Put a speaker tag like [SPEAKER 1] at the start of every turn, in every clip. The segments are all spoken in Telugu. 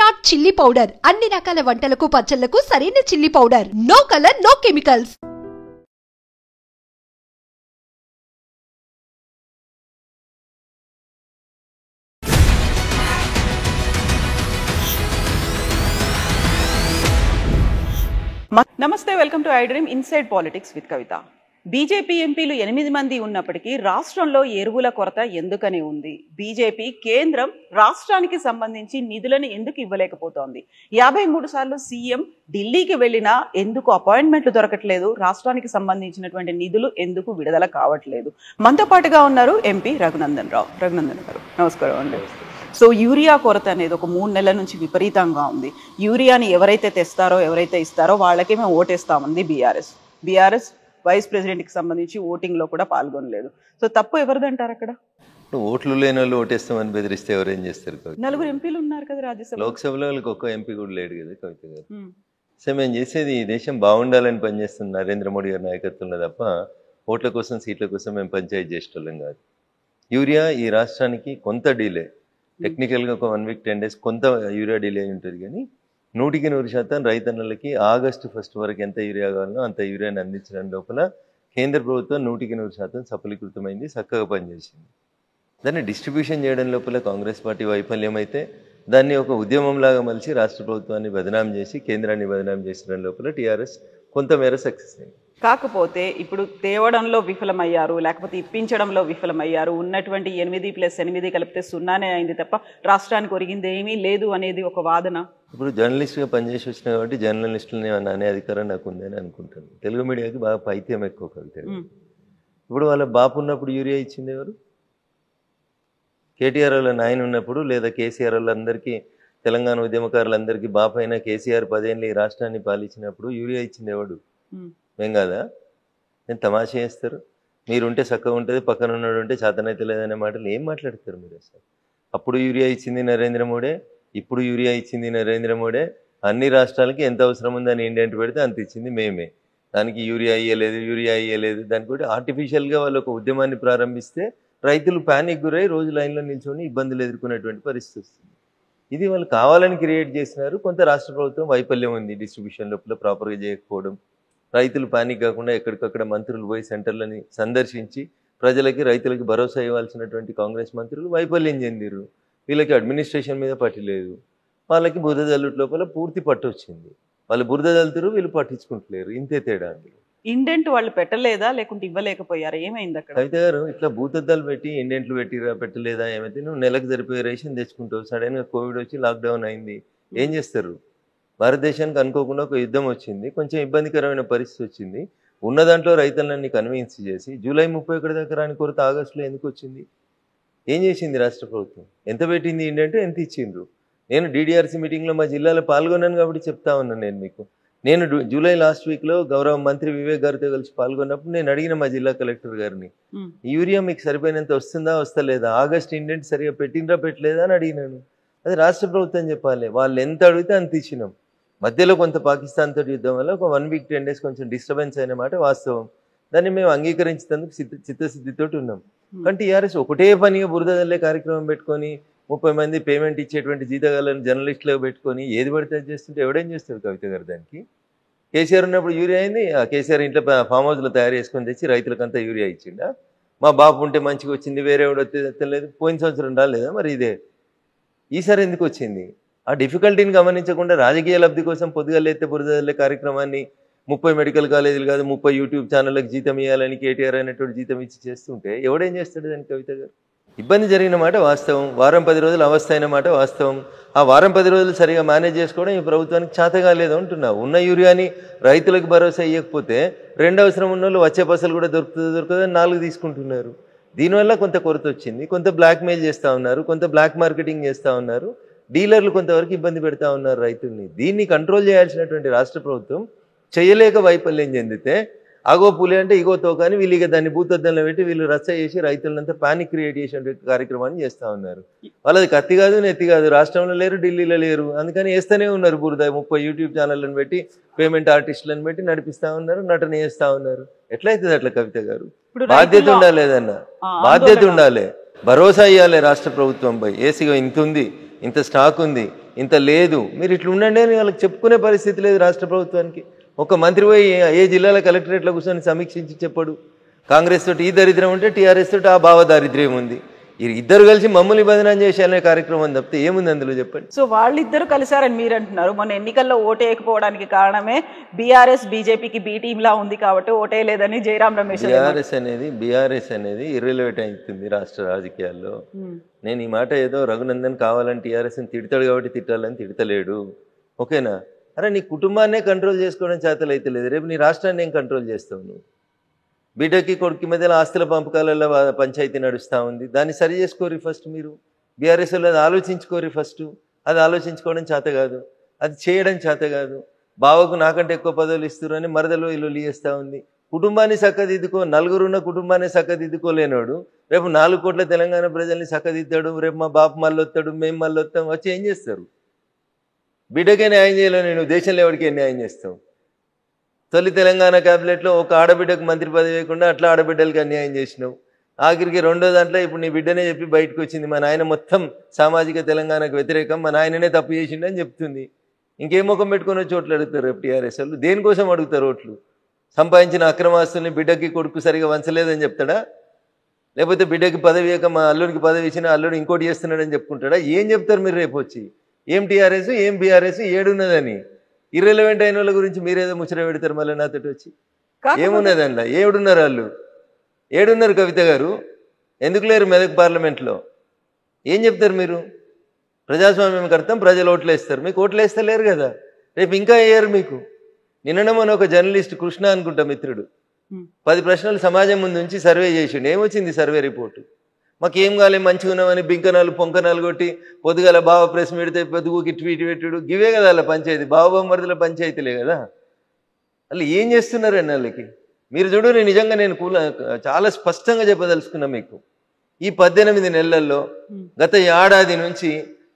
[SPEAKER 1] విరాట్ చిల్లీ పౌడర్ అన్ని రకాల వంటలకు పచ్చళ్లకు సరైన chilli powder. No colour, no chemicals.
[SPEAKER 2] నమస్తే, welcome to I dream inside politics with Kavitha. BJP ఎంపీలు 8 మంది ఉన్నప్పటికీ రాష్ట్రంలో ఎరువుల కొరత ఎందుకని ఉంది? బీజేపీ కేంద్రం రాష్ట్రానికి సంబంధించి నిధులను ఎందుకు ఇవ్వలేకపోతోంది? 53 సార్లు సీఎం ఢిల్లీకి వెళ్ళినా ఎందుకు అపాయింట్మెంట్లు దొరకట్లేదు? రాష్ట్రానికి సంబంధించినటువంటి నిధులు ఎందుకు విడుదల కావట్లేదు? మనతో పాటుగా ఉన్నారు ఎంపీ రఘునందన్ రావు. రఘునందన్ గారు నమస్కారం అండి. సో యూరియా కొరత అనేది ఒక 3 నెలల నుంచి విపరీతంగా ఉంది. యూరియాని ఎవరైతే తెస్తారో, ఎవరైతే ఇస్తారో వాళ్ళకే మేము ఓటేస్తామంది బీఆర్ఎస్ వైస్ ప్రెసిడెంట్కి సంబంధించి ఓటింగ్లో కూడా పాల్గొనలేదు. సో తప్పు ఎవరిదంటారు అక్కడ?
[SPEAKER 3] ఓట్లు లేని వాళ్ళు ఓటేస్తామని బెదిరిస్తే ఎవరేం చేస్తారు?
[SPEAKER 2] 4 ఎంపీలు ఉన్నారు కదా రాజ్యసభ.
[SPEAKER 3] లోక్సభలో వాళ్ళకి ఒక్క ఎంపీ కూడా లేడు కదా కవిత గారు. సో మేము చేసేది ఈ దేశం బాగుండాలని పనిచేస్తున్న నరేంద్ర మోడీ గారి నాయకత్వంలో తప్ప ఓట్ల కోసం, సీట్ల కోసం మేము పంచాయతీ చేసేటోళ్ళం కాదు. యూరియా ఈ రాష్ట్రానికి కొంత డిలే, టెక్నికల్గా ఒక 1 వీక్ 10 డేస్ కొంత యూరియా డిలే ఉంటుంది, కానీ 100% రైతన్నలకి ఆగస్టు 1 వరకు ఎంత యూరియా కావాలనో అంత యూరియాని అందించడం లోపల కేంద్ర ప్రభుత్వం 100% సఫలీకృతమైంది, చక్కగా పనిచేసింది. దాన్ని డిస్ట్రిబ్యూషన్ చేయడం లోపల కాంగ్రెస్ పార్టీ వైఫల్యం అయితే దాన్ని ఒక ఉద్యమంలాగా మలిచి రాష్ట్ర ప్రభుత్వాన్ని బదనాం చేసి, కేంద్రాన్ని బదనాం చేసడం లోపల టీఆర్ఎస్ కొంతమేర సక్సెస్ అయింది.
[SPEAKER 2] కాకపోతే ఇప్పుడు తేవడంలో విఫలమయ్యారు, లేకపోతే ఇప్పించడంలో విఫలమయ్యారు. ఉన్నటువంటి 8+8 కలిపితే 0నే అయింది తప్ప రాష్ట్రానికి ఒరిగింది ఏమీ లేదు అనేది ఒక వాదన.
[SPEAKER 3] ఇప్పుడు జర్నలిస్ట్గా పనిచేసి వచ్చిన కాబట్టి జర్నలిస్టులని అనే అధికారం నాకు ఉందని అనుకుంటాను. తెలుగు మీడియాకి బాగా పైత్యం ఎక్కువ కవిత. ఇప్పుడు వాళ్ళ బాపు ఉన్నప్పుడు యూరియా ఇచ్చింది ఎవరు? కేటీఆర్ వాళ్ళ నాయన ఉన్నప్పుడు, లేదా కేసీఆర్ వాళ్ళందరికీ, తెలంగాణ ఉద్యమకారులందరికీ బాపు అయినా కేసీఆర్ 10 ఏళ్ళు ఈ రాష్ట్రాన్ని పాలించినప్పుడు యూరియా ఇచ్చింది ఎవడు? మేం కాదా? నేను తమాషా చేస్తారు. మీరుంటే చక్కగా ఉంటుంది, పక్కన ఉన్నాడు ఉంటే చేతనైతే లేదనే మాటలు ఏం మాట్లాడతారు మీరు అసలు? అప్పుడు యూరియా ఇచ్చింది నరేంద్ర మోడీ, ఇప్పుడు యూరియా ఇచ్చింది నరేంద్ర మోడీ. అన్ని రాష్ట్రాలకి ఎంత అవసరం ఉందని ఇండియెంట్ పెడితే అంత ఇచ్చింది మేమే. దానికి యూరియా ఇయ్యలేదు. దానికి కూడా ఆర్టిఫిషియల్గా వాళ్ళు ఒక ఉద్యమాన్ని ప్రారంభిస్తే రైతులు ప్యానిక్ గురై రోజు లైన్లో నిల్చొని ఇబ్బందులు ఎదుర్కొనేటువంటి పరిస్థితి వస్తుంది. ఇది వాళ్ళు కావాలని క్రియేట్ చేసినారు. కొంత రాష్ట్ర ప్రభుత్వం వైఫల్యం ఉంది, డిస్ట్రిబ్యూషన్ లోపల ప్రాపర్గా చేయకపోవడం. రైతులు పానిక్ కాకుండా ఎక్కడికక్కడ మంత్రులు పోయి సెంటర్లని సందర్శించి ప్రజలకి, రైతులకి భరోసా ఇవ్వాల్సినటువంటి కాంగ్రెస్ మంత్రులు వైఫల్యం చెందిరు. వీళ్ళకి అడ్మినిస్ట్రేషన్ మీద పట్టు లేదు. వాళ్ళకి బురద జల్లుట లోపల పూర్తి పట్టు వచ్చింది. వాళ్ళు బురద జల్లుతారు, వీళ్ళు పట్టించుకుంటలేరు. ఇంతే తేడా అందులో.
[SPEAKER 2] ఇండెంట్ వాళ్ళు పెట్టలేదా, లేకుంటే ఇవ్వలేకపోయారా? ఏమైంది అక్కడ?
[SPEAKER 3] కవిత గారు, ఇట్లా భూతద్దాలు పెట్టి ఇండెంట్లు పెట్టలేదా ఏమైతే, నువ్వు నెలకు సరిపోయే రేషన్ తెచ్చుకుంటావు. సడన్గా కోవిడ్ వచ్చి లాక్డౌన్ అయింది, ఏం చేస్తారు? భారతదేశానికి అనుకోకుండా ఒక యుద్ధం వచ్చింది, కొంచెం ఇబ్బందికరమైన పరిస్థితి వచ్చింది. ఉన్న దాంట్లో రైతులన్నీ కన్విన్స్ చేసి జూలై 31 దాకా రాని కొరత ఆగస్టులో ఎందుకు వచ్చింది? ఏం చేసింది రాష్ట్ర ప్రభుత్వం? ఎంత పెట్టింది ఏంటంటే ఎంత ఇచ్చిండ్రు? నేను DDRC మీటింగ్లో మా జిల్లాలో పాల్గొన్నాను కాబట్టి చెప్తా ఉన్నాను. నేను మీకు జూలై లాస్ట్ వీక్లో గౌరవ మంత్రి వివేక్ గారితో కలిసి పాల్గొన్నప్పుడు నేను అడిగిన మా జిల్లా కలెక్టర్ గారిని, యూరియా మీకు సరిపోయినంత వస్తుందా వస్తలేదా, ఆగస్ట్ ఇండెంట్ సరిగా పెట్టిండ్రా పెట్టలేదా అని అడిగినాను. అది రాష్ట్ర ప్రభుత్వం చెప్పాలి. వాళ్ళు ఎంత అడిగితే అంత ఇచ్చినాం. మధ్యలో కొంత పాకిస్తాన్ తోటి యుద్ధం వల్ల ఒక 1 వీక్ 10 డేస్ కొంచెం డిస్టర్బెన్స్ అయిన మాట వాస్తవం. దాన్ని మేము అంగీకరించేందుకు చిత్తశుద్ధితోటి ఉన్నాం. కానీ టీఆర్ఎస్ ఒకటే పనిగా బురద జల్లే కార్యక్రమం పెట్టుకొని 30 మంది పేమెంట్ ఇచ్చేటువంటి జీతగాళ్ళని జర్నలిస్టులకు పెట్టుకొని ఏది పడితే అది చేస్తుంటే ఎవడేం చేస్తాడు కవిత గారు? దానికి కేసీఆర్ ఉన్నప్పుడు యూరియా అయింది, ఆ కేసీఆర్ ఇంట్లో ఫామ్ హౌస్లో తయారు చేసుకొని తెచ్చి రైతులకంతా యూరియా ఇచ్చిండా? మా బాబు ఉంటే మంచిగా వచ్చింది, వేరే ఎవడు తెలియదు. పోయిన సంవత్సరం రాలేదా మరి? ఇదే ఈసారి ఎందుకు వచ్చింది? ఆ డిఫికల్టీని గమనించకుండా రాజకీయ లబ్ధి కోసం పొద్దుగలెత్తే బురదల్లే కార్యక్రమాన్ని 30 మెడికల్ కాలేజీలు కాదు 30 యూట్యూబ్ ఛానళ్ళకి జీతం ఇవ్వాలని కేటీఆర్ అనేటువంటి జీతం ఇచ్చి చేస్తుంటే ఎవడేం చేస్తాడు దానికి? కవిత గారు, ఇబ్బంది జరిగిన మాట వాస్తవం, వారం 10 రోజులు అవస్థ అయిన మాట వాస్తవం. ఆ వారం 10 రోజులు సరిగా మేనేజ్ చేసుకోవడం ఈ ప్రభుత్వానికి చేతగా లేదు అంటున్నా. ఉన్న యూరియాని రైతులకు భరోసా ఇవ్వకపోతే 2 అవసరం ఉన్న వాళ్ళు వచ్చే పసలు కూడా దొరుకుతుందని 4 తీసుకుంటున్నారు. దీనివల్ల కొంత కొరత వచ్చింది, కొంత బ్లాక్ మెయిల్ చేస్తూ ఉన్నారు, కొంత బ్లాక్ మార్కెటింగ్ చేస్తూ ఉన్నారు, డీలర్లు కొంతవరకు ఇబ్బంది పెడతా ఉన్నారు రైతుల్ని. దీన్ని కంట్రోల్ చేయాల్సినటువంటి రాష్ట్ర ప్రభుత్వం చేయలేక వైఫల్యం చెందితే అగో పులి అంటే ఇగో తోకని వీళ్ళు ఇక దాన్ని భూతద్దంలో పెట్టి వీళ్ళు రచ్చ చేసి రైతులంతా పానిక్ క్రియేట్ చేసే కార్యక్రమాన్ని చేస్తూ ఉన్నారు. వాళ్ళది కత్తి కాదు నెత్తి కాదు, రాష్ట్రంలో లేరు, ఢిల్లీలో లేరు, అందుకని వేస్తూనే ఉన్నారు బురద. 30 యూట్యూబ్ ఛానళ్ళని పెట్టి పేమెంట్ ఆర్టిస్టులను పెట్టి నడిపిస్తూ ఉన్నారు, నటన చేస్తూ ఉన్నారు. ఎట్లయితుంది అట్లా కవిత గారు? బాధ్యత ఉండాలి, ఏదన్నా బాధ్యత ఉండాలి, భరోసా ఇవ్వాలి రాష్ట్ర ప్రభుత్వంపై. ఏసీగా ఇంత ఉంది, ఇంత స్టాక్ ఉంది, ఇంత లేదు, మీరు ఇట్లా ఉండండి అని వాళ్ళకి చెప్పుకునే పరిస్థితి లేదు రాష్ట్ర ప్రభుత్వానికి. ఒక మంత్రి పోయి ఏ జిల్లాలో కలెక్టరేట్లో కూర్చొని సమీక్షించి చెప్పడు. కాంగ్రెస్ తోటి ఈ దరిద్రం ఉంటే టీఆర్ఎస్ తోటి ఆ భావ దారిద్ర్యం ఉంది. ఇద్దరు కలిసి మమ్మల్ని బదనాం చేసేయాలనే కార్యక్రమం తప్పితే ఏముంది అందులో చెప్పండి.
[SPEAKER 2] సో వాళ్ళిద్దరు కలిసారని మీరు అంటున్నారు. మొన్న ఎన్నికల్లో ఓటేయకపోవడానికి కారణమే బీఆర్ఎస్ బీజేపీకి బి టీమ్ లా ఉంది కాబట్టి ఓటేయలేదని జయరాం రమేష్.
[SPEAKER 3] బీఆర్ఎస్ అనేది ఇర్రెలెవెంట్ అవుతుంది రాష్ట్ర రాజకీయాల్లో. నేను ఈ మాట ఏదో రఘునందన్ కావాలని టీఆర్ఎస్ని తిడతాడు కాబట్టి తిట్టాలని తిడతలేడు, ఓకేనా? అరే నీ కుటుంబాన్నే కంట్రోల్ చేసుకోవడం చేతలు అయితే లేదు, రేపు నీ రాష్ట్రాన్ని ఏం కంట్రోల్ చేస్తావు నువ్వు? బిడ్డకి కొడుకు మధ్యలో ఆస్తుల పంపకాలలో పంచాయతీ నడుస్తూ ఉంది, దాన్ని సరి చేసుకోరి ఫస్ట్. మీరు బీఆర్ఎస్ వాళ్ళు అది ఆలోచించుకోరి ఫస్ట్. అది ఆలోచించుకోవడం చేత కాదు, అది చేయడం చేత కాదు. బావకు నాకంటే ఎక్కువ పదవులు ఇస్తున్నారు అని మరదలు ఇల్లు చేస్తూ ఉంది. కుటుంబాన్ని చక్కదిద్దుకో, నలుగురున్న కుటుంబాన్ని చక్కదిద్దుకోలేనాడు రేపు 4 కోట్ల తెలంగాణ ప్రజల్ని చక్కదిద్దాడు, రేపు మా బాపు మళ్ళీ వస్తాడు, మేము మళ్ళీ వస్తాం, వచ్చి ఏం చేస్తారు? బిడ్డకే న్యాయం చేయలేవు, నేను దేశంలో ఎవరికే న్యాయం చేస్తావు? తొలి తెలంగాణ క్యాబినెట్లో ఒక ఆడబిడ్డకు మంత్రి పదవి వేయకుండా అట్లా ఆడబిడ్డలకి అన్యాయం చేసినావు. ఆఖరికి రెండో దాంట్లో ఇప్పుడు నీ బిడ్డనే చెప్పి బయటకు వచ్చింది, మా నాయన మొత్తం సామాజిక తెలంగాణకు వ్యతిరేకం, మా నాయననే తప్పు చేసిండు అని చెప్తుంది. ఇంకేం ముఖం పెట్టుకుని చోట్లు అడుగుతారు రేపు టీఆర్ఎస్ వాళ్ళు? దేనికోసం అడుగుతారు ఓట్లు? సంపాదించిన అక్రమాస్తుల్ని బిడ్డకి కొడుకు సరిగా వంచలేదని చెప్తాడా? లేకపోతే బిడ్డకి పదవి వేయక మా అల్లుడికి పదవి ఇచ్చినా అల్లుడు ఇంకోటి చేస్తున్నాడని చెప్పుకుంటాడా? ఏం చెప్తారు మీరు రేపు వచ్చి? ఏం టీఆర్ఎస్ ఏం బీఆర్ఎస్ ఏడున్నదని? ఇర్రెలవెంట్ అయిన వాళ్ళ గురించి మీరేదో ముచ్చట పెడతారు మళ్ళీ నాతోటి వచ్చి. ఏమున్నది అందులో? ఏడున్నారు వాళ్ళు? ఏడున్నారు కవిత గారు? ఎందుకు లేరు మెదక్ పార్లమెంట్లో? ఏం చెప్తారు మీరు? ప్రజాస్వామ్యం అర్థం ప్రజలు ఓట్లు వేస్తారు, మీకు ఓట్లు వేస్తలేరు కదా, రేపు ఇంకా వేయరు మీకు. నిన్న మన ఒక జర్నలిస్ట్ కృష్ణ అనుకుంటా మిత్రుడు 10 ప్రశ్నలు సమాజం ముందు నుంచి సర్వే చేసిండు. ఏమొచ్చింది సర్వే రిపోర్టు? మాకేం కాలే, మంచిగా ఉన్నామని బింకనాలు పొంకనాలు కొట్టి పొద్దుగాల బావ ప్రెస్ పెడితే పొద్దుగుకి ట్వీట్ పెట్టుడు, గివే కదా అలా పంచాయతీ, బావబొమ్మరిదిల పంచాయతీలే కదా. అలా ఏం చేస్తున్నారండి వాళ్ళకి? మీరు చూడు, నేను చాలా స్పష్టంగా చెప్పదలుచుకున్నా మీకు. ఈ 18 నెలల్లో గత ఏడాది నుంచి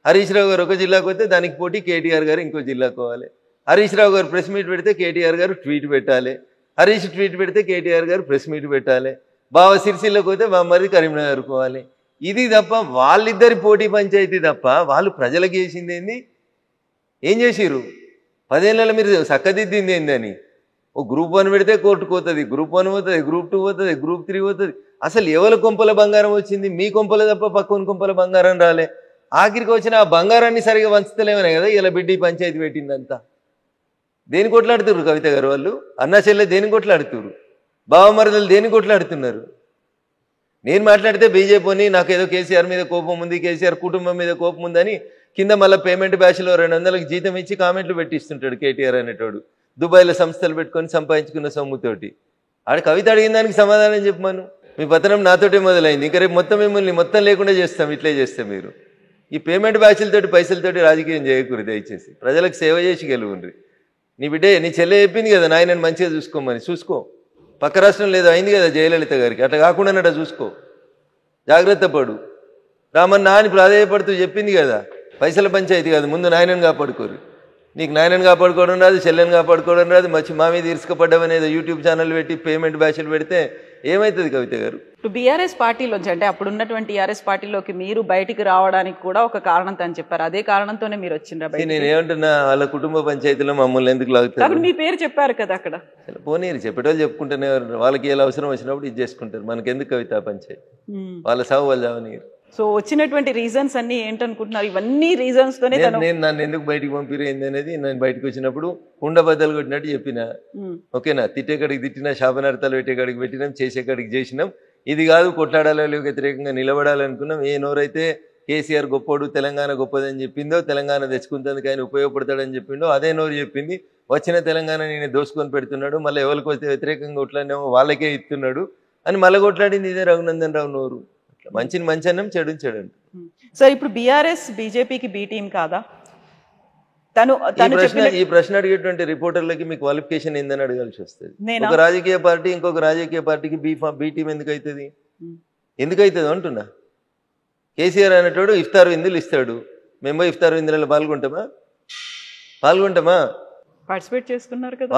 [SPEAKER 3] హరీష్ రావు గారు ఒక జిల్లాకు వస్తే దానికి పోటీ కేటీఆర్ గారు ఇంకో జిల్లాకు పోవాలి. హరీష్ రావు గారు ప్రెస్ మీట్ పెడితే కేటీఆర్ గారు ట్వీట్ పెట్టాలి, హరీష్ ట్వీట్ పెడితే కేటీఆర్ గారు ప్రెస్ మీట్ పెట్టాలి, బావ సిరిసిల్లకు పోతే బామ్మది కరీంనగర్ పోవాలి. ఇది తప్ప వాళ్ళిద్దరి పోటీ పంచాయతీ తప్ప వాళ్ళు ప్రజలకు చేసింది ఏంది? ఏం చేసిర్రు? 10 ఏళ్ళ మీరు చక్కదిద్దింది ఏందని? ఓ గ్రూప్ 1 పెడితే కోర్టుకు పోతుంది, గ్రూప్ 1 పోతుంది, గ్రూప్ 2 పోతుంది, గ్రూప్ 3 పోతుంది. అసలు ఎవరి కొంపల బంగారం వచ్చింది? మీ కొంపల తప్ప పక్కన కొంపల బంగారం రాలే. ఆఖరికి వచ్చిన ఆ బంగారాన్ని సరిగా వంచలేమనే కదా ఇలా బిడ్డి పంచాయతీ పెట్టిందంతా. దేని కొట్లాడుతున్నారు కవిత గారు వాళ్ళు? అన్నా చెల్లె దేని కొట్లాడుతున్నారు? బావమరదలు దేని కొట్లాడుతున్నారు? నేను మాట్లాడితే బీజేపీని నాకేదో కేసీఆర్ మీద కోపం ఉంది, కేసీఆర్ కుటుంబం మీద కోపం ఉందని కింద మళ్ళీ పేమెంట్ బ్యాచ్లో 200లకు జీతం ఇచ్చి కామెంట్లు పెట్టిస్తుంటాడు కేటీఆర్ అనేటోడు. దుబాయ్లో సంస్థలు పెట్టుకొని సంపాదించుకున్న సొమ్ముతోటి. ఆడ కవిత అడిగిన దానికి సమాధానం చెప్పమను. మీ పతనం నాతోటే మొదలైంది, ఇంకా రేపు మొత్తం మిమ్మల్ని మొత్తం లేకుండా చేస్తాం ఇట్లే చేస్తే. మీరు ఈ పేమెంట్ బ్యాచ్లతోటి పైసలతోటి రాజకీయం చేయకూరి, దయచేసి ప్రజలకు సేవ చేసి గెలువుండ్రి. నీ బిడ్డే నీ చెల్లె చెప్పింది కదా నాయనని మంచిగా చూసుకోమని, చూసుకో. పక్క రాష్ట్రం లేదు అయింది కదా జయలలిత గారికి, అట్లా కాకుండా చూసుకో, జాగ్రత్త పడు. రామన్న అని ప్రాధాయపడుతూ చెప్పింది కదా, పైసల పంచాయతీ కాదు, ముందు నాయనని కాపాడుకోరు. నీకు నాయనని కాపాడుకోవడం రాదు, చెల్లెని కాపాడుకోవడం రాదు, మా మీద ఇరుసుకపడ్డమనేది యూట్యూబ్ ఛానల్ పెట్టి పేమెంట్ బ్యాచ్లు పెడితే ఏమవుతుంది కవిత గారు?
[SPEAKER 2] బీఆర్ఎస్ పార్టీలోంచి, అంటే అప్పుడు ఉన్నటువంటి టీఆర్ఎస్ పార్టీలోకి మీరు బయటికి రావడానికి కూడా ఒక కారణం అని చెప్పారు. అదే కారణంతోనే మీరు వచ్చిండ్రా?
[SPEAKER 3] నేను ఏమంటున్నా, వాళ్ళ కుటుంబ పంచాయతీలో మమ్మల్ని ఎందుకు లాగుతారు?
[SPEAKER 2] మీ పేరు చెప్పారు కదా అక్కడ.
[SPEAKER 3] పోనీరు, చెప్పేటోళ్ళు చెప్పుకుంటేనే, వాళ్ళకి ఎలా అవసరం వచ్చినప్పుడు ఇది చేసుకుంటారు. మనకెందుకు కవిత పంచాయతీ? వాళ్ళ సాగు వాళ్ళు చావనీరు.
[SPEAKER 2] సో వచ్చినటువంటి రీజన్స్ అన్ని ఏంటనుకుంటున్నారు? ఇవన్నీ రీజన్స్ తోనే
[SPEAKER 3] నేను నన్ను ఎందుకు బయటికి పంపిరేంది అనేది నేను బయటకు వచ్చినప్పుడు ఉండబద్దలు కొట్టినట్టు చెప్పిన. ఓకేనా? తిట్టేకాడికి తిట్టినా, శాపనార్థాలు పెట్టేకాడికి పెట్టినాం, చేసేకాడికి చేసినాం. ఇది కాదు కొట్లాడాలి వ్యతిరేకంగా నిలబడాలనుకున్నాం. ఏ నోరైతే కేసీఆర్ గొప్పోడు, తెలంగాణ గొప్పదని చెప్పిందో, తెలంగాణ తెచ్చుకుంటందుకు ఆయన ఉపయోగపడతాడని చెప్పిండో అదే నోరు చెప్పింది. వచ్చిన తెలంగాణ నేను దోసుకొని పెడుతున్నాడు, మళ్ళీ ఎవరికి వస్తే వ్యతిరేకంగా కొట్లాడినేమో వాళ్ళకే ఇస్తున్నాడు అని మళ్ళీ కొట్లాడింది ఇదే రఘునందన్ రావు నోరు. మంచిని మంచి అన్నం, చెడుని చెడు అంట.
[SPEAKER 2] సో ఇప్పుడు బీఆర్ఎస్ బీజేపీకి బి టీం కాదా?
[SPEAKER 3] ఈ ప్రశ్న అడిగేటువంటి రిపోర్టర్లకి మీ క్వాలిఫికేషన్ ఏందని అడగాల్సి వస్తుంది. ఒక రాజకీయ పార్టీ ఇంకొక రాజకీయ పార్టీకి బి టీం ఎందుకు అవుతుంది? ఎందుకవుతుంది అంటున్నా. కేసీఆర్ అనేటోడు ఇఫ్తార్ విందులు ఇస్తాడు, మేము ఇఫ్తార్ విందులలో పాల్గొంటామా?
[SPEAKER 2] పార్టిసిపేట్ చేస్తున్నారు కదా.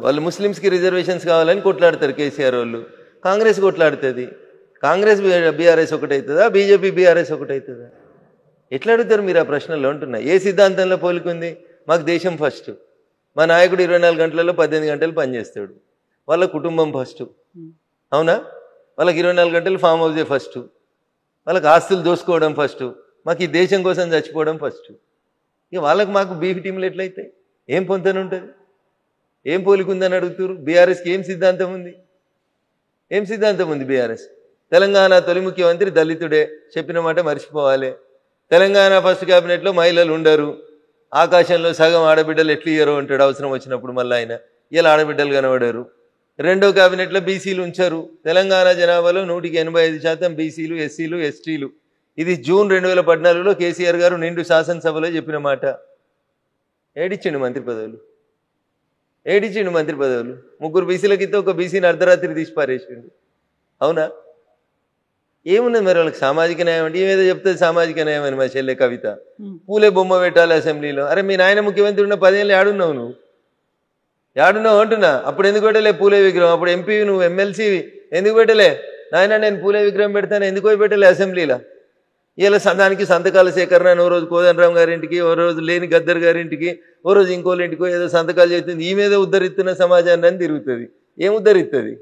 [SPEAKER 3] వాళ్ళు ముస్లిమ్స్కి రిజర్వేషన్స్ కావాలని కొట్లాడతారు కేసీఆర్ వాళ్ళు. కాంగ్రెస్ కొట్లాడుతుంది. కాంగ్రెస్ బీఆర్ఎస్ ఒకటవుతుందా? బీజేపీ బీఆర్ఎస్ ఒకటవుతుందా? ఎట్లా అడుగుతారు మీరు ఆ ప్రశ్నలో అంటున్నా? ఏ సిద్ధాంతంలో పోలికుంది? మాకు దేశం ఫస్ట్, మా నాయకుడు 24 గంటలలో 18 గంటలు పనిచేస్తాడు, వాళ్ళ కుటుంబం ఫస్ట్, అవునా? వాళ్ళకి 24 గంటలు ఫామ్ హౌసే ఫస్ట్, వాళ్ళకి ఆస్తులు దోసుకోవడం ఫస్ట్, మాకు ఈ దేశం కోసం చచ్చిపోవడం ఫస్ట్. ఇక వాళ్ళకి మాకు బీఫ్ టీంలు ఎట్లయితాయి? ఏం పొంతన ఉంటుంది? ఏం పోలికుందని అడుగుతారు? బీఆర్ఎస్కి ఏం సిద్ధాంతం ఉంది? ఏం సిద్ధాంతం ఉంది బీఆర్ఎస్? తెలంగాణ తొలి ముఖ్యమంత్రి దళితుడే, చెప్పిన మాట మర్చిపోవాలి. తెలంగాణ ఫస్ట్ క్యాబినెట్లో మహిళలు ఉండరు, ఆకాశంలో సగం ఆడబిడ్డలు ఎట్లు ఇయ్యరు అంటాడు అవసరం వచ్చినప్పుడు. మళ్ళీ ఆయన ఇలా ఆడబిడ్డలు కనబడారు. రెండో క్యాబినెట్లో బీసీలు ఉంచారు. తెలంగాణ జనాభాలో 185% బీసీలు, ఎస్సీలు, ఎస్టీలు. ఇది జూన్ 2014లో కేసీఆర్ గారు నిండు శాసనసభలో చెప్పిన మాట. ఏడిచ్చిండు మంత్రి పదవులు, ఏడిచ్చిండు మంత్రి పదవులు. 3 బీసీలకితో ఒక బీసీని అర్ధరాత్రి తీసి పారేసిండు, అవునా? ఏమున్నది మరి వాళ్ళకి సామాజిక న్యాయం అంటే? ఏమేదో చెప్తుంది సామాజిక న్యాయం అని మా చెల్లె కవిత. పూలే బొమ్మ పెట్టాలి అసెంబ్లీలో. అరే మీ నాయన ముఖ్యమంత్రి ఉన్న 10 ఏళ్ళు ఏడున్నావు నువ్వు? ఏడున్నావు అంటున్నా. అప్పుడు ఎందుకు పెట్టలే పూలే విగ్రహం? అప్పుడు ఎంపీ నువ్వు, ఎమ్మెల్సీ ఎందుకు పెట్టలే? నాయన నేను పూలే విగ్రహం పెడతాను ఎందుకు పెట్టలే అసెంబ్లీలో? ఇలా దానికి సంతకాల సేకరణ, ఓ రోజు కోదండరాం గారింటికి, ఓ రోజు లేని గద్దర్ గారింటికి, ఓ రోజు ఇంకోళ్ళ ఇంటికో ఏదో సంతకాలు చేస్తుంది. ఈ మీద ఉద్ధరిస్తున్న సమాజాన్ని అని తిరుగుతుంది. ఏం ఉద్ధరిస్తుంది?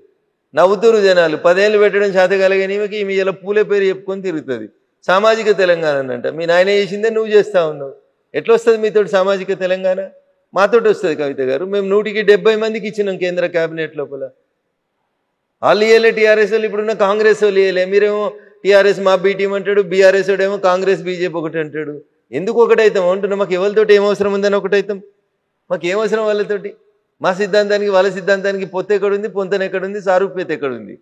[SPEAKER 3] నవ్వుతురు జనాలు. 10 ఏళ్ళు పెట్టడం చేతగలిగనివికి ఈమె ఇలా పూలే పేరు చెప్పుకొని తిరుగుతుంది. సామాజిక తెలంగాణ అంట. మీ నాయన చేసిందే నువ్వు చేస్తా ఉన్నావు. ఎట్లా వస్తుంది మీతోటి సామాజిక తెలంగాణ? మాతోటి వస్తుంది కవిత గారు. మేము 170 మందికి ఇచ్చినాం కేంద్ర క్యాబినెట్ లోపల. వాళ్ళు ఇయ్యలే, టీఆర్ఎస్ వాళ్ళు ఇప్పుడున్న కాంగ్రెస్ వాళ్ళు ఇయ్యలే. మీరేమో టీఆర్ఎస్ మా బీ టీం అంటాడు, బీఆర్ఎస్ వాడేమో కాంగ్రెస్ బీజేపీ ఒకటి అంటాడు. ఎందుకు ఒకటైతాం అంటున్నా? మాకు ఎవరితోటి ఏం అవసరం ఉందని ఒకటైతాం? మాకు ఏం అవసరం వాళ్ళతోటి? మా సిద్ధాంతానికి వాళ్ళ సిద్ధాంతానికి పొత్తు ఎక్కడుంది, పొంతన ఎక్కడుంది, సారూప్యత ఎక్కడుంది?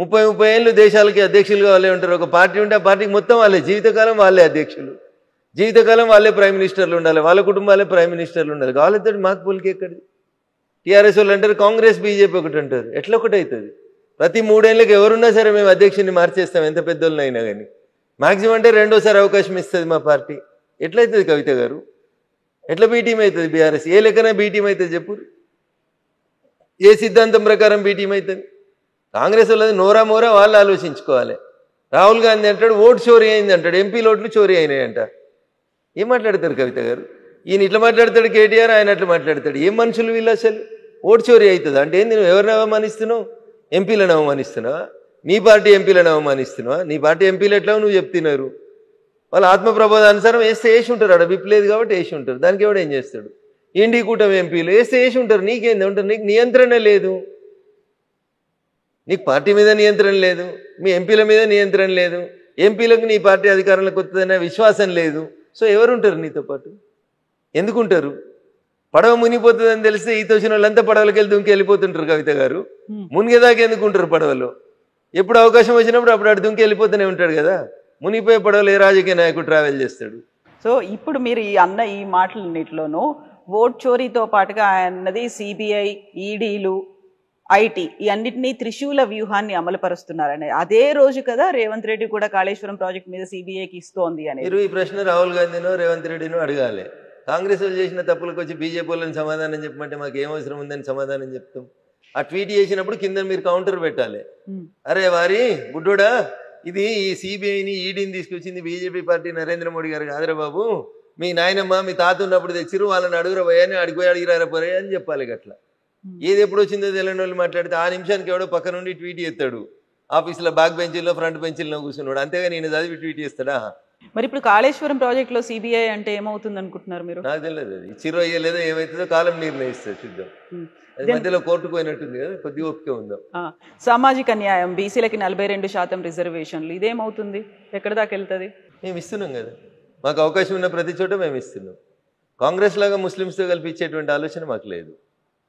[SPEAKER 3] 30 ఏళ్ళు దేశాలకి అధ్యక్షులుగా వాళ్ళే ఉంటారు. ఒక పార్టీ ఉంటే ఆ పార్టీకి మొత్తం వాళ్ళే, జీవితకాలం వాళ్ళే అధ్యక్షులు, జీవితకాలం వాళ్ళే ప్రైమ్ మినిస్టర్లు ఉండాలి, వాళ్ళ కుటుంబాలే ప్రైమ్ మినిస్టర్లు ఉండాలి. వాళ్ళతో మాకు పోలికి ఎక్కడిది? టీఆర్ఎస్ వాళ్ళు అంటారు కాంగ్రెస్ బీజేపీ ఒకటి అంటారు. ఎట్లా ఒకటి అవుతుంది? ప్రతి 3 ఏళ్ళకి ఎవరున్నా సరే మేము అధ్యక్షుడిని మార్చేస్తాం, ఎంత పెద్దోళ్ళనైనా కానీ. మ్యాక్సిమం అంటే 2వ అవకాశం ఇస్తుంది మా పార్టీ. ఎట్లయితుంది కవిత గారు? ఎట్లా బీటీం అవుతుంది బీఆర్ఎస్? ఏ లెక్కన బీటీం అవుతుంది చెప్పు? ఏ సిద్ధాంతం ప్రకారం బీటీం అవుతుంది? కాంగ్రెస్ వాళ్ళది నోరా మోరా వాళ్ళు ఆలోచించుకోవాలి. రాహుల్ గాంధీ అంటాడు ఓటు చోరీ అయింది అంటాడు, ఎంపీల ఓట్లు చోరీ అయినాయి అంట. ఏం మాట్లాడతారు కవిత గారు? ఈయన ఇట్లా మాట్లాడతాడు కేటీఆర్, ఆయన అట్లా మాట్లాడతాడు. ఏం మనుషులు వీళ్ళు అసలు? ఓటు చోరీ అవుతుంది అంటే ఏంది? నువ్వు ఎవరిని అవమానిస్తున్నావు? ఎంపీలను అవమానిస్తున్నావా? నీ పార్టీ ఎంపీలను అవమానిస్తున్నావా? నీ పార్టీ ఎంపీలు ఎట్లా నువ్వు చెప్తున్నారు? వాళ్ళు ఆత్మప్రబోధానుసారం వేస్తే వేసి ఉంటారు. ఆడ విప్ లేదు కాబట్టి వేసి ఉంటారు. దానికి ఎవడు ఏం చేస్తాడు? ఇండి కూటమి ఎంపీలు వేస్తే వేసి ఉంటారు. నీకేంది ఉంటారు? నీకు నియంత్రణ లేదు, నీకు పార్టీ మీద నియంత్రణ లేదు, మీ ఎంపీల మీద నియంత్రణ లేదు, ఎంపీలకు నీ పార్టీ అధికారంలోకి వస్తుందనే విశ్వాసం లేదు. సో ఎవరుంటారు నీతో పాటు? ఎందుకుంటారు? పడవ మునిగిపోతుందని తెలిస్తే ఈత వచ్చిన వాళ్ళంతా పడవలకి వెళ్ళి దుంకి వెళ్ళిపోతుంటారు కవిత గారు. మునిగేదాకా ఎందుకుంటారు పడవలో? ఎప్పుడు అవకాశం వచ్చినప్పుడు అప్పుడు అటు దుంకి వెళ్ళిపోతూనే ఉంటాడు కదా. మునిగిపోయే పడవలు ఏ రాజకీయ నాయకుడు ట్రావెల్ చేస్తాడు?
[SPEAKER 2] సో ఇప్పుడు మీరు ఈ మాటలన్నిటిలోనూ ఓట్ చోరీతో పాటుగా అన్నది సిబిఐ, ఈడీలు, ఐటీ ఈ అన్నిటినీ త్రిశూల వ్యూహాన్ని అమలుపరుస్తున్నారని అదే రోజు కదా రేవంత్ రెడ్డి కూడా కాళేశ్వరం ప్రాజెక్ట్ మీద సిబిఐకి ఇస్తోంది అని.
[SPEAKER 3] మీరు ఈ ప్రశ్న రాహుల్ గాంధీనో రేవంత్ రెడ్డినో అడగాలి. కాంగ్రెస్ వాళ్ళు చేసిన తప్పులకు వచ్చి బీజేపీ వాళ్ళని సమాధానం చెప్పమంటే మాకు ఏం అవసరం ఉందని సమాధానం చెప్తాం. ఆ ట్వీట్ చేసినప్పుడు కింద మీరు కౌంటర్ పెట్టాలి. అరే వారి బుడ్డోడా, ఇది ఈ సిబిఐని ఈడీని తీసుకొచ్చింది బీజేపీ పార్టీ నరేంద్ర మోడీ గారు కాదురా బాబు, మీ నాయనమ్మ మీ తాత ఉన్నప్పుడు తెచ్చిరు, వాళ్ళని అడుగురా పోయాని అడిగిపోయి అడిగిరారా పోరే అని చెప్పాలి. గట్లా ఏది ఎప్పుడు వచ్చిందో తెలియని వాళ్ళు మాట్లాడితే ఆ నిమిషానికి ఎవడో పక్క నుండి ట్వీట్ చేస్తాడు. ఆఫీసులో బ్యాక్ బెంచీల్లో ఫ్రంట్ బెంచీల్లో కూర్చున్నాడు, అంతేగా నేను చదివి ట్వీట్ చేస్తాడా?
[SPEAKER 2] మరి ఇప్పుడు కాళేశ్వరం ప్రాజెక్ట్ లో సిబిఐ అంటే ఏమవుతుంది అనుకుంటున్నారు మీరు?
[SPEAKER 3] నాకు తెలియదు, అది ఇచ్చిరో అయ్యలేదో ఏమవుతుందో కాలం నిర్ణయిస్తుంది, చూద్దాం. అది మధ్యలో కోర్టుకు పోయినట్టుంది కదా, కొద్దిగా ఓపిక ఉందాం.
[SPEAKER 2] సామాజిక న్యాయం, బీసీలకి 42% రిజర్వేషన్లు, ఇదేమవుతుంది? ఎక్కడి దాకా వెళ్తుంది?
[SPEAKER 3] మేము ఇస్తున్నాం కదా, మాకు అవకాశం ఉన్న ప్రతి చోట మేము ఇస్తున్నాం. కాంగ్రెస్ లాగా ముస్లిమ్స్తో కల్పించేటువంటి ఆలోచన మాకు లేదు.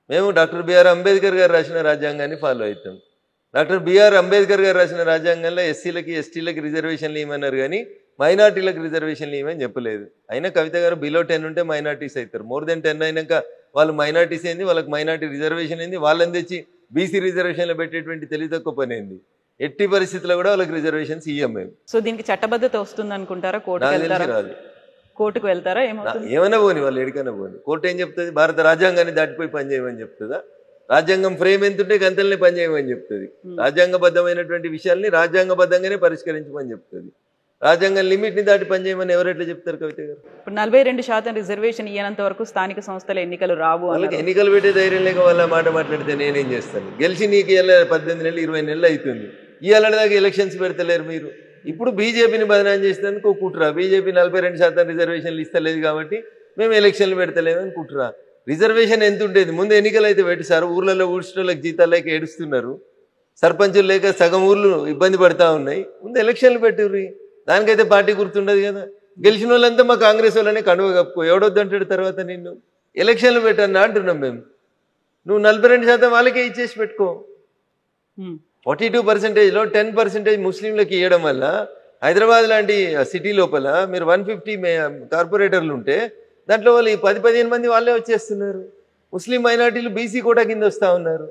[SPEAKER 3] మేము డాక్టర్ బిఆర్ అంబేద్కర్ గారు రాసిన రాజ్యాంగాన్ని ఫాలో అవుతాం. డాక్టర్ బిఆర్ అంబేద్కర్ గారు రాసిన రాజ్యాంగంలో ఎస్సీలకి ఎస్టీలకి రిజర్వేషన్లు ఇవ్వమన్నారు కానీ మైనార్టీలకు రిజర్వేషన్లు ఇవ్వమని చెప్పలేదు. అయినా కవిత గారు బిలో 10 ఉంటే మైనార్టీస్ అవుతారు, మోర్ దెన్ 10 అయినాక వాళ్ళు మైనార్టీస్ ఏంది, వాళ్ళకి మైనార్టీ రిజర్వేషన్ ఏంది, వాళ్ళని తెచ్చి బీసీ రిజర్వేషన్లో పెట్టేటువంటి తెలివి తక్కువ పని ఏంది. ఎట్టి పరిస్థితుల్లో కూడా వాళ్ళకి రిజర్వేషన్స్ ఇవ్వం మేము.
[SPEAKER 2] సో దీనికి చట్టబద్ధత వస్తుంది అనుకుంటారా? కోర్టుకు వెళ్తారా?
[SPEAKER 3] ఏమైనా పోని, వాళ్ళు ఎడికైనా పోని. కోర్టు ఏం చెప్తుంది? భారత రాజ్యాంగాన్ని దాటిపోయి పనిచేయమని చెప్తుందా? రాజ్యాంగం ఫ్రేమ్ ఎంతుంటే గంతల్ని పనిచేయమని చెప్తుంది. రాజ్యాంగబద్ధమైనటువంటి విషయాల్ని రాజ్యాంగబద్ధంగానే పరిష్కరించమని చెప్తుంది. రాజ్యాంగం లిమిట్ని దాటి పనిచేయమని ఎవరెట్లా చెప్తారు కవిత గారు?
[SPEAKER 2] ఇప్పుడు 42% రిజర్వేషన్ ఇయ్యనంత వరకు స్థానిక సంస్థల ఎన్నికలు రావు.
[SPEAKER 3] వాళ్ళకి ఎన్నికలు పెట్టే ధైర్యం లేక వాళ్ళ మాట మాట్లాడితే నేనేం చేస్తాను? గెలిచి నీకు ఇవాళ 18 నెలలు 20 నెలలు అవుతుంది, ఇవాళ దాకా ఎలక్షన్స్ పెడతలేరు మీరు. ఇప్పుడు బీజేపీని బదనాం చేసినందుకు కుట్రా. బీజేపీ 42% రిజర్వేషన్లు ఇస్తలేదు కాబట్టి మేము ఎలక్షన్లు పెడతలేమని కుట్రా. రిజర్వేషన్ ఎంత ఉండేది? ముందు ఎన్నికలు అయితే పెట్టి సార్ ఊర్లలో ఊడ్చడానికి జీతాలు లేక ఏడుస్తున్నారు, సర్పంచులు లేక సగం ఊర్లు ఇబ్బంది పడతా ఉన్నాయి. ముందు ఎలక్షన్లు పెట్టుర్రి, దానికైతే పార్టీ గుర్తుండదు కదా. గెలిచిన వాళ్ళంతా మా కాంగ్రెస్ వాళ్ళనే కండువ కప్పుకో, ఎవడొద్దంటాడు తర్వాత నిన్ను. ఎలక్షన్లు పెట్టన్నా అంటున్నాం మేము. నువ్వు 42% వాళ్ళకే ఇచ్చేసి పెట్టుకో. 42%లో 10% ముస్లింలకు ఇవ్వడం వల్ల హైదరాబాద్ లాంటి సిటీ లోపల మీరు 150 కార్పొరేటర్లు ఉంటే దాంట్లో వాళ్ళు 10-15 మంది వాళ్ళే వచ్చేస్తున్నారు. ముస్లిం మైనార్టీలు బీసీ కోటా కింద వస్తూ ఉన్నారు.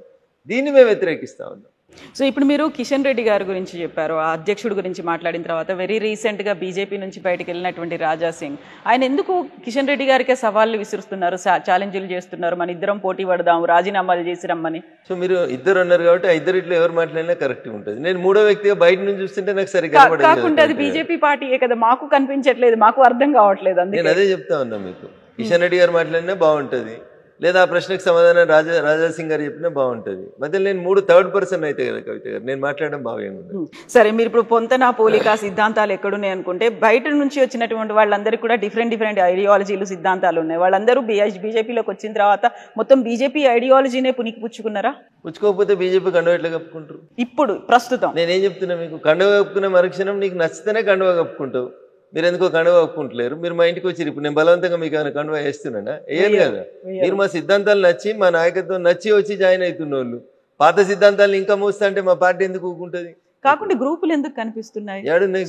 [SPEAKER 3] దీన్ని మేము వ్యతిరేకిస్తూ ఉన్నాం.
[SPEAKER 2] సో ఇప్పుడు మీరు కిషన్ రెడ్డి గారి గురించి చెప్పారు, ఆ అధ్యక్షుడి గురించి మాట్లాడిన తర్వాత వెరీ రీసెంట్గా బీజేపీ నుంచి బయటకు వెళ్ళినటువంటి రాజా సింగ్, ఆయన ఎందుకు కిషన్ రెడ్డి గారికే సవాళ్ళు విసురుస్తున్నారు, ఛాలెంజ్లు చేస్తున్నారు, మన ఇద్దరం పోటీ పడదాం, రాజీనామాలు చేసి రమ్మని? సో
[SPEAKER 3] మీరు ఇద్దరు అన్నారు కాబట్టి ఆ ఇద్దరిట్లో ఎవరు మాట్లాడినా కరెక్ట్గా ఉంటుంది. నేను మూడో వ్యక్తిగా బయట నుంచి చూస్తుంటే నాకు సరిగ్గా
[SPEAKER 2] కాకుండా అది బీజేపీ పార్టీయే కదా, మాకు కనిపించట్లేదు, మాకు అర్థం కావట్లేదు.
[SPEAKER 3] నేను అదే చెప్తా ఉన్నా మీకు. కిషన్ రెడ్డి గారు మాట్లాడినా బాగుంటుంది, లేదా ఆ ప్రశ్నకు సమాధానం రాజా సింగ్ గారు చెప్పినా బాగుంటుంది. మధ్యలో నేను థర్డ్ పర్సన్ అయితే కదా కవిత గారు, నేను మాట్లాడడం బాగుంది.
[SPEAKER 2] సరే, మీరు ఇప్పుడు పొంతన పోలిక సిద్ధాంతాలు ఎక్కడున్నాయి అనుకుంటే, బయట నుంచి వచ్చినటువంటి వాళ్ళందరికీ కూడా డిఫరెంట్ ఐడియాలజీలు సిద్ధాంతాలు ఉన్నాయి. వాళ్ళందరూ బీజేపీలోకి వచ్చిన తర్వాత మొత్తం బీజేపీ ఐడియాలజీనే పుచ్చుకున్నారా?
[SPEAKER 3] పుచ్చుకోకపోతే బీజేపీ కండువ ఎట్లా కప్పుకుంటారు?
[SPEAKER 2] ఇప్పుడు ప్రస్తుతం
[SPEAKER 3] నేనేం చెప్తున్నా మీకు, కండువ కప్పుకున్న మరుక్షణం నీకు నచ్చితేనే కండువ కప్పుకుంటావు. మీరు ఎందుకో కండువ కప్పుకుంటలేరు. మీరు మా ఇంటికి వచ్చి ఇప్పుడు నేను బలవంతంగా మీకు ఏమైనా కండువ వేస్తున్నానా? వేయను కదా. మీరు మా సిద్ధాంతాలు నచ్చి మా నాయకత్వం నచ్చి వచ్చి జాయిన్ అవుతున్న వాళ్ళు, పాత సిద్ధాంతాలు ఇంకా మోస్తా అంటే మా పార్టీ ఎందుకు ఊకుంటుంది?
[SPEAKER 2] కాకుండా గ్రూపులు ఎందుకు కనిపిస్తున్నాయి?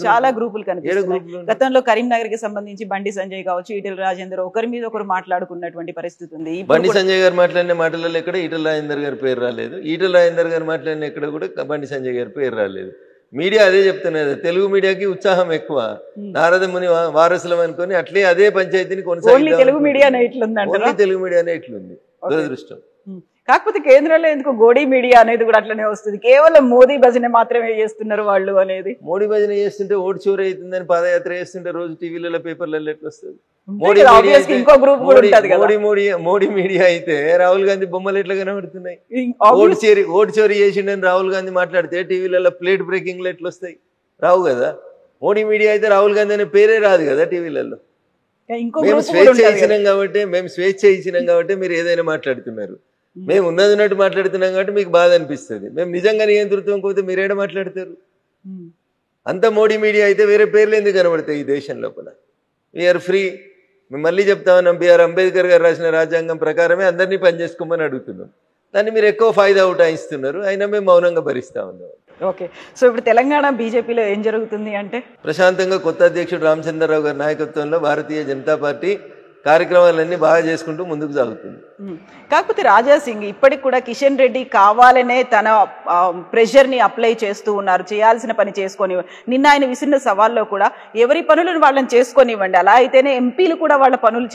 [SPEAKER 2] చాలా గ్రూపులు కనిపిస్తున్నాయి. గతంలో కరీంనగర్ కి సంబంధించి బండి సంజయ్ కావచ్చు, ఈటెల రాజేందర్ ఒకరి మీద ఒకరు మాట్లాడుకున్నటువంటి పరిస్థితి ఉంది.
[SPEAKER 3] బండి సంజయ్ గారు మాట్లాడిన మాటలలో ఎక్కడ ఈటెల రాజేందర్ గారి పేరు రాలేదు. ఈటెల రాజేందర్ గారు మాట్లాడిన ఎక్కడ కూడా బండి సంజయ్ గారి పేరు రాలేదు. మీడియా అదే చెప్తున్నది, తెలుగు మీడియాకి ఉత్సాహం ఎక్కువ, నారద ముని వారసులం అనుకుని అట్లే అదే పంచాయతీని కొనసాగి
[SPEAKER 2] తెలుగు మీడియానే
[SPEAKER 3] ఇట్లుంది దురదృష్టం.
[SPEAKER 2] కాకపోతే కేంద్రంలో ఎందుకు గోడీ మీడియా అనేది కూడా అట్లనే వస్తుంది. కేవలం మోదీ భజన మాత్రమే చేస్తున్నారు వాళ్ళు అనేది.
[SPEAKER 3] మోడీ భజన చేస్తుంటే ఓటు చోరీ అవుతుందని పాదయాత్ర చేస్తుంటే రోజు టీవీలలో పేపర్లలో ఎట్లా వస్తుంది? మోడీ మీడియా అయితే రాహుల్ గాంధీ బొమ్మలు ఎట్లా కనబడుతున్నాయి? ఓటు చోరీ చేసిండని రాహుల్ గాంధీ మాట్లాడితే టీవీలలో ప్లేట్ బ్రేకింగ్లు ఎట్లా వస్తాయి? రావు కదా. మోడీ మీడియా అయితే రాహుల్ గాంధీ అనే పేరే రాదు కదా టీవీలలో. మేము స్వేచ్ఛ ఇచ్చినాం కాబట్టి మీరు ఏదైనా మాట్లాడుతున్నారు. మేము ఉన్నట్టు మాట్లాడుతున్నాం కాబట్టి మీకు బాధ అనిపిస్తుంది. మేము నిజంగా నియంతృత్వం పోతే మీరేడ మాట్లాడతారు? అంత మోడీ మీడియా అయితే వేరే పేర్లు ఎందుకు కనబడతాయి ఈ దేశం లోపల? We are free. మేము మళ్ళీ చెప్తా ఉన్నాం, బిఆర్ అంబేద్కర్ గారు రాసిన రాజ్యాంగం ప్రకారమే అందరినీ పనిచేసుకోమని అడుగుతున్నాం. దాన్ని మీరు ఎక్కువ ఫాయిదా ఉటాయిస్తున్నారు, అయినా మేము మౌనంగా భరిస్తా ఉన్నాం.
[SPEAKER 2] ఓకే, సో ఇప్పుడు తెలంగాణ బీజేపీలో ఏం జరుగుతుంది అంటే,
[SPEAKER 3] ప్రశాంతంగా కొత్త అధ్యక్షుడు రామచంద్రరావు గారి నాయకత్వంలో భారతీయ జనతా పార్టీ కార్యక్రమాలన్నీ బాగా చేసుకుంటూ ముందుకు సాగుతుంది.
[SPEAKER 2] కాకపోతే రాజా సింగ్ ఇప్పటికి కూడా కిషన్ రెడ్డి కావాలనే తన ప్రెషర్ ని అప్లై చేస్తూ ఉన్నారు, చేయాల్సిన పని చేసుకొని. నిన్న ఆయన విసిరిన సవాల్లో కూడా ఎవరి పనులను వాళ్ళని చేసుకొనివ్వండి, అలా అయితేనే ఎంపీలు కూడా వాళ్ళ పనులు